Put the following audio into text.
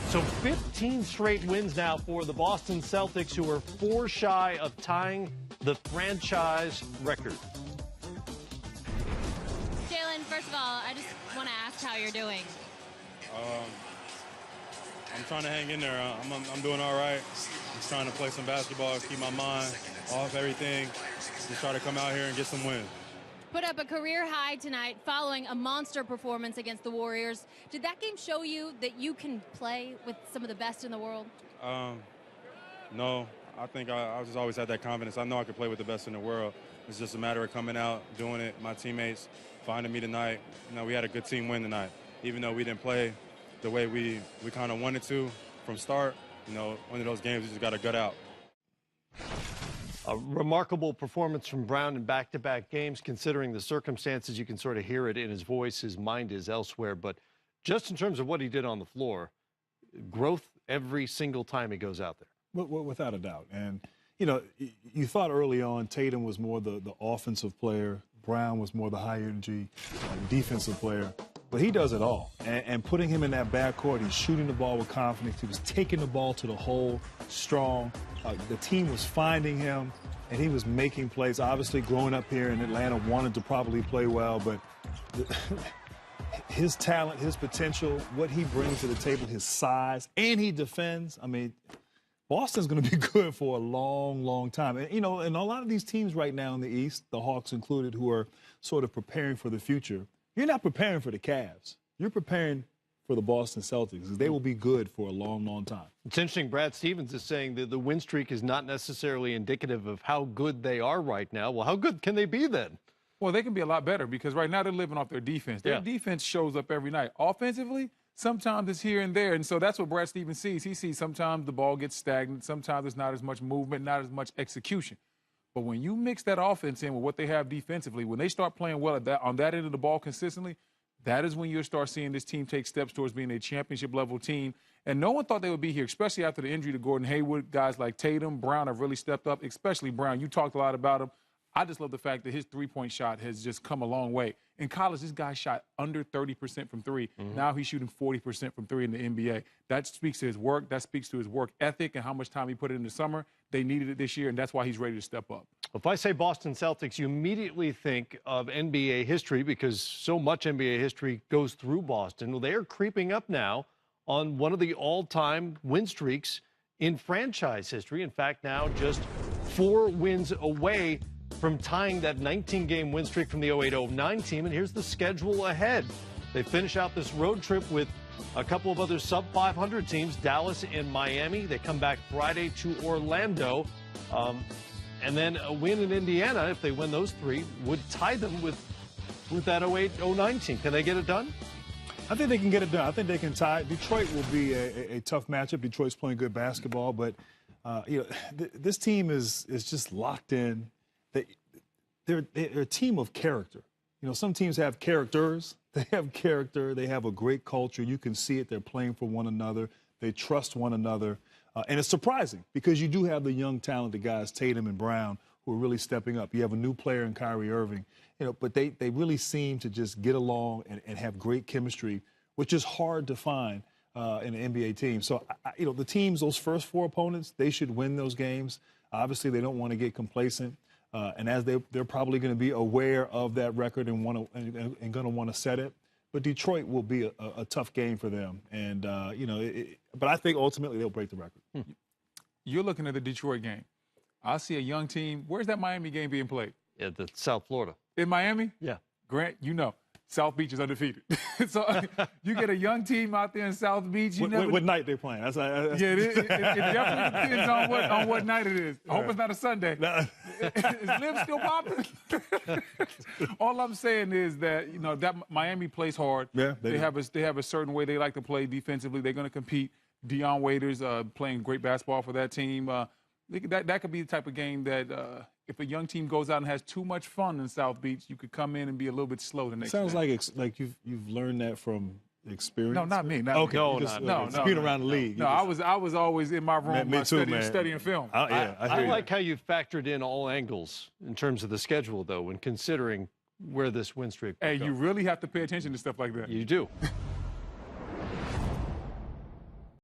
So 15 straight wins now for the Boston Celtics, who are 4 shy of tying the franchise record. Jalen, first of all, I just want to ask how you're doing. I'm trying to hang in there. I'm doing all right. Just trying to play some basketball, keep my mind off everything, just try to come out here and get some wins. Put up a career high tonight following a monster performance against the Warriors. Did that game show you that you can play with some of the best in the world? No, I think I just always had that confidence. I know I could play with the best in the world. It's just a matter of coming out, doing it. My teammates finding me tonight. You know, we had a good team win tonight. Even though we didn't play the way we kind of wanted to from start, you know, one of those games we just got to gut out. A remarkable performance from Brown in back-to-back games. Considering the circumstances, you can sort of hear it in his voice. His mind is elsewhere. But just in terms of what he did on the floor, growth every single time he goes out there. Without a doubt. And, you know, you thought early on Tatum was more the offensive player. Brown was more the high-energy defensive player. But he does it all. And putting him in that backcourt, he's shooting the ball with confidence. He was taking the ball to the hole strong. The team was finding him, and he was making plays. Obviously, growing up here in Atlanta, wanted to probably play well, but his talent, his potential, what he brings to the table, his size, and he defends. I mean, Boston's going to be good for a long, long time. And, you know, and a lot of these teams right now in the East, the Hawks included, who are sort of preparing for the future, you're not preparing for the Cavs. You're preparing for the Boston Celtics. They will be good for a long, long time. It's interesting. Brad Stevens is saying that the win streak is not necessarily indicative of how good they are right now. Well, how good can they be then? Well, they can be a lot better because right now they're living off their defense. Their defense shows up every night. Offensively, sometimes it's here and there. And so that's what Brad Stevens sees. He sees sometimes the ball gets stagnant. Sometimes there's not as much movement, not as much execution. But when you mix that offense in with what they have defensively, when they start playing well on that end of the ball consistently, that is when you'll start seeing this team take steps towards being a championship-level team. And no one thought they would be here, especially after the injury to Gordon Hayward. Guys like Tatum, Brown have really stepped up, especially Brown. You talked a lot about him. I just love the fact that his three-point shot has just come a long way. In college, this guy shot under 30% from three. Now he's shooting 40% from three in the NBA. That speaks to his work. That speaks to his work ethic and how much time he put in the summer. They needed it this year, and that's why he's ready to step up. If I say Boston Celtics, you immediately think of NBA history because so much NBA history goes through Boston. Well, they are creeping up now on one of the all-time win streaks in franchise history. In fact, now just 4 wins away from tying that 19-game win streak from the 08-09 team. And here's the schedule ahead. They finish out this road trip with a couple of other sub-500 teams, Dallas and Miami. They come back Friday to Orlando. And then a win in Indiana, if they win those 3, would tie them with that 08-09 team. Can they get it done? I think they can get it done. I think they can tie. Detroit will be a tough matchup. Detroit's playing good basketball, but you know, this team is just locked in. They're a team of character. You know, some teams have characters. They have character. They have a great culture. You can see it. They're playing for one another. They trust one another. And it's surprising because you do have the young, talented guys, Tatum and Brown, who are really stepping up. You have a new player in Kyrie Irving. You know, but they really seem to just get along and have great chemistry, which is hard to find in an NBA team. So, you know, the teams, those first 4 opponents, they should win those games. Obviously, they don't want to get complacent. And as they're probably going to be aware of that record and going to want to set it. But Detroit will be a tough game for them. And, you know, but I think ultimately they'll break the record. You're looking at the Detroit game. I see a young team. Where's that Miami game being played? Yeah, the South Florida. In Miami? Yeah. Grant, you know, South Beach is undefeated. So you get a young team out there in South Beach. What night they're playing? Yeah, it definitely depends on what night it is. I hope it's not a Sunday. Is Liv still popping? All I'm saying is that, you know, that Miami plays hard. Yeah, they have a certain way they like to play defensively. They're going to compete. Dion Waiters playing great basketball for that team. That could be the type of game that if a young team goes out and has too much fun in South Beach, you could come in and be a little bit slow the next Sounds day. like you've learned that from experience. No, not me. Not okay, me. No, being around the league. No, I was always in my room studying film. I like how you factored in all angles in terms of the schedule, though, when considering where this win streak. Hey, you really have to pay attention to stuff like that. You do.